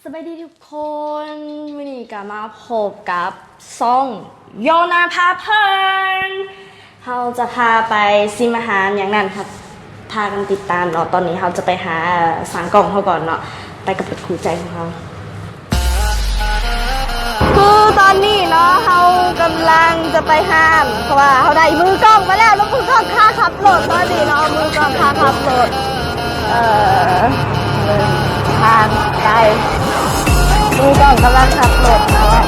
สวัสดีทุกคนวันนี้ก็มาพบกับซ่องโยนาพาเพลินเราจะพาไปซิมอาหารอย่างนั้นครับพากันติดตามเนาะตอนนี้เราจะไปหาสางกล่องเขาก่อนเนาะไปกับเป็ดคู่ใจของเราคือตอนนี้เนาะเรากำลังจะไปห้ามเพราะว่าเขาได้มือกล้องมาแล้วแล้วมือกล้องค่าขับรถตอนนี้เนาะมือกล้องค่าขับรถทางไปมือกล้องกำลังขับรถเนาะ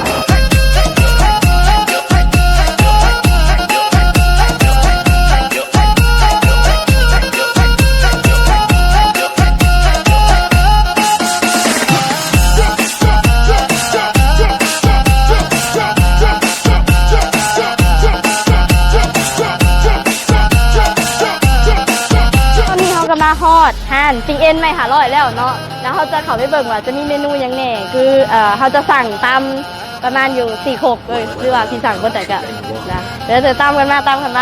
มาฮอดห่านปิงเอ็นไม่500แล้วเนาะแล้วเขาจะเข้าไปเบิ่งว่าจะมีเมนูยังแน่คือเขาจะสั่งตามประมาณอยู่4 โคกเลยหรือว่าที่สั่งก็แต่ก็นะเดี๋ยวจะตามกันมา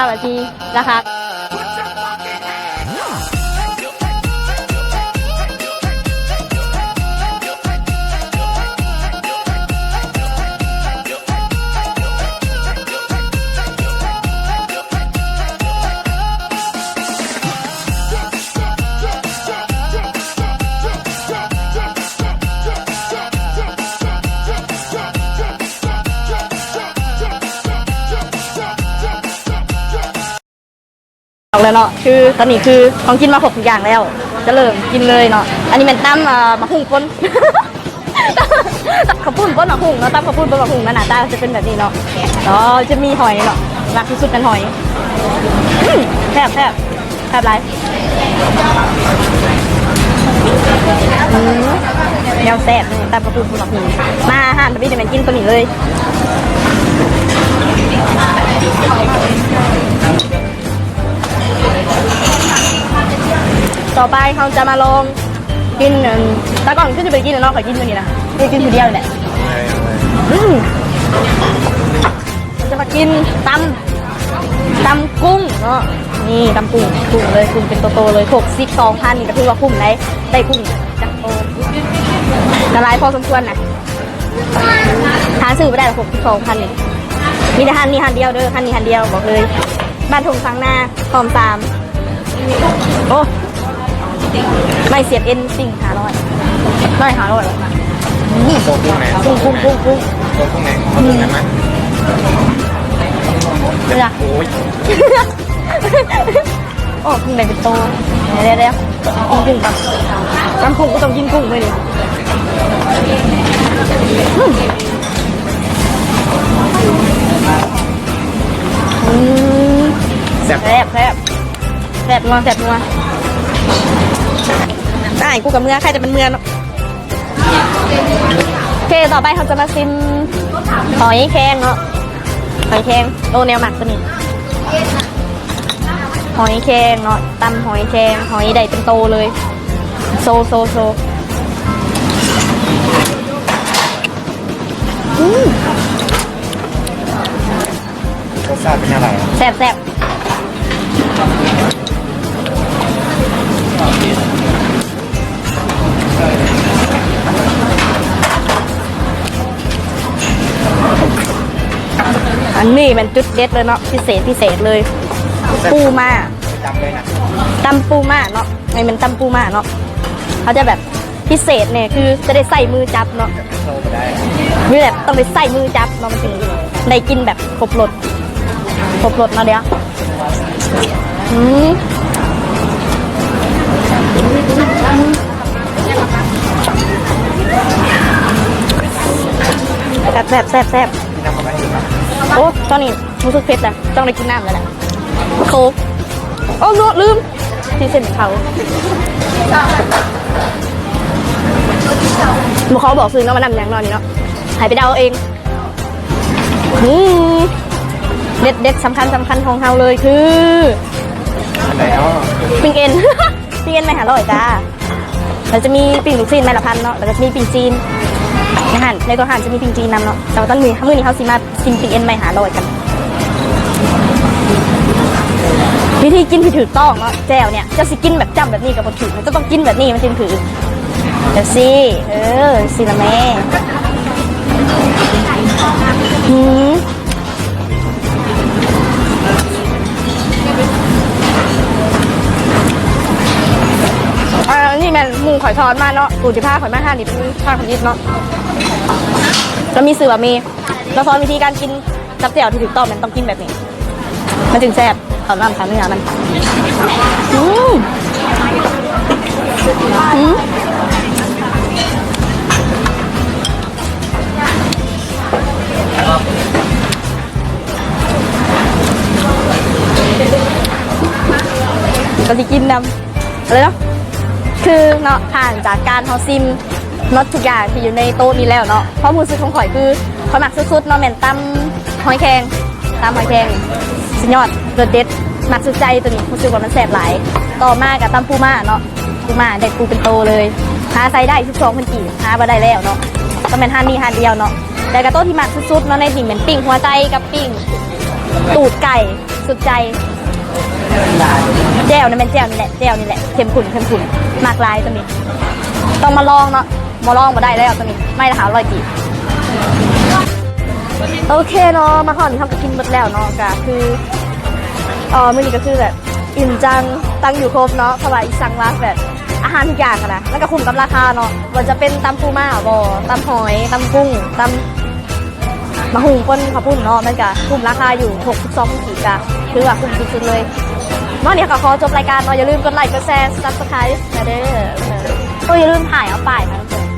แบบที่นะคะเลยเนาะคือตอนนี้คือของกินมา6 ทุกอย่างแล้วจะเริ่มกินเลยเนาะอันนี้เป็นตั้มมะฮุ่งป้นข้าวปุ้นป้นมะฮุ่งเนาะตั้มข้าวปุ้นป้นมะฮุ่งหน้าตาจะเป็นแบบนี้เนาะแล้วจะมีหอยเนาะหลักที่สุดเป็นหอยแซ่บไรแนวแซ่บตั้มข้าวปุ้นป้นมะฮุ่งมาอาหารแบบนี้เดี๋ยวมันกินตัวนี้เลยต่อไปเขาจะมาลองกินตะก่อนก็จะไปกินเนาะขอกินตัวนี้นะไปกินทีเดียวแหละจะมากินตำกุ้งเนาะนี่ตำกุ้งเลยกุ้งเป็นโตๆเลย62,000นี่ก็คือว่าคุ้มได้กุ้งจักโตละลายพอสมควรนะหาซื้อไม่ได้หรอก62,000นี่มีแต่หันนี่หันเดียวเด้อหันนี่หันเดียวบอกเลยบ้านทงฟังหน้าคลอง3โอ้ไม่เสียบเอ็นสิ่ง500ไม่500หรอกโต๊ะกุ้งไหนกุ้งโต๊ะกุ้งไหนเขาตรงนั้นไหมเนี่ยโอ้ยโอ้กุ้งไหนเป็นโตเดี๋ยวกินกุ้งกับกุ้งก็ต้องกินกุ้งเลยดิแซ่บนัวได้กูกับเมื่อใครจะเป็นเมื่อเนาะโอเคต่อไปเขาจะมาซิมหอยแครงเนาะหอยแครงโอแนวหมักตัวนี้หอยแครงเนาะตำหอยแครงหอยใหญ่เป็นโตเลยโซรสชาติเป็นอะไรแซ่บอันนี้เป็นจุดเด็ดเลยเนาะพิเศษเลยปูม่าจำเลยนะตำปูม่าเนาะไงเป็นตำปูม่าเนาะเขาจะแบบพิเศษเนี่ยคือจะได้ใส่มือจับเนาะนี่แบบต้องไปใส่มือจับเนาะมันถึงได้กินแบบครบรสเนาะเดี๋ยวแซ่บโอ้ตอนนี้รู้สึกเผ็ดอะต้องได้กินน้ำแล้วแหละโค้กโอ้ลืมที่เส้นเขาเขาบอกซื้อเนาะมานำอย่างนอนนี่เนาะหายไปเดาเองเด็ดสำคัญของเฮาเลยคืออะไรเนาะปิงเอ็นไม่500จ้าเราจะมีปิ่งลูกซีนไม้ละ1,000เนาะแล้วก็จะมีปิ่งจีนในตัวหันจะมีปิงจีนนำเนาะแต่ว่าตอนนี้มื้อนี้เขาซิมาซิมปิงเอ็นไม่500กันวิธีกินที่ถูกต้องเนาะแจ่วเนี่ยจะสิกินแบบจำแบบนี้กับคนถือมันจะต้องกินแบบนี้มันจึงถือ เดี๋ยวสิสิละแม่นี่แม่หมูข่อยทอดมาเนาะปูจิผ้าข่อยมา5 ลิตรผ้าข่อยยิดเนาะแล้วมีเสือมีแล้วสอนวิธีการกินกับเสี่ยวที่ถูกต้องมันต้องกินแบบนี้มันถึงแซ่บตอนน้ำขาเนื้อมันก็จะกินนำอะไรเนาะคือเนาะผ่านจากการเขาซิมน็อตทุกอย่างที่อยู่ในโต๊ะนี้แล้วเนาะเพราะมูลสุดของข่อยคือข่อยหมักสุดๆเนาะแม่นตำหอยแครงสุดยอดเด็ดเด็ดหมักสุดใจตัวนี้รู้สึกว่ามันแซ่บหลายต่อมากับตำปูม่าเนาะปูม่าเด็ดปูเป็นโตเลยหาไซได้12พันกี่หามาได้แล้วเนาะก็เป็น1 เดียวเนาะแต่กับโต๊ะที่หมักสุดๆเนาะในดิ่งเป็นปิ้งหัวใจกับปิ้งตูดไก่สุดใจแจ่วนี่เป็นแจ่วนี่แหละเข้มขุ่นหมากลายตัวนี้ต้องมาลองเนาะมาลองมาได้แล้วตัวนี้ไม่ละหา100 กี่โอเคเนาะมาก่อนทำกับกินหมดแล้วเนาะก็คือมื้อนี้ก็คือแบบอิ่มจังตั้งอยู่ครบเนาะเพราะว่าอีสั่งมาแบบอาหารทุกอย่างนะแล้วก็คุ้มกับราคาเนาะว่าจะเป็นตำปูม่าบ่ตำหอยตำกุ้งตำมะฮุ่งก้นข้าวปุ้นเนาะมันก็คุ้มราคาอยู่62 กี่ก็คือว่าคุ้มสุดๆเลยเนาะเนี่ยก็ขอจบรายการเนาะอย่าลืมกดไลค์กดแชร์ Subscribe นะเด้อก็อย่าลืมถ่ายเอาป้ายนะทุกคน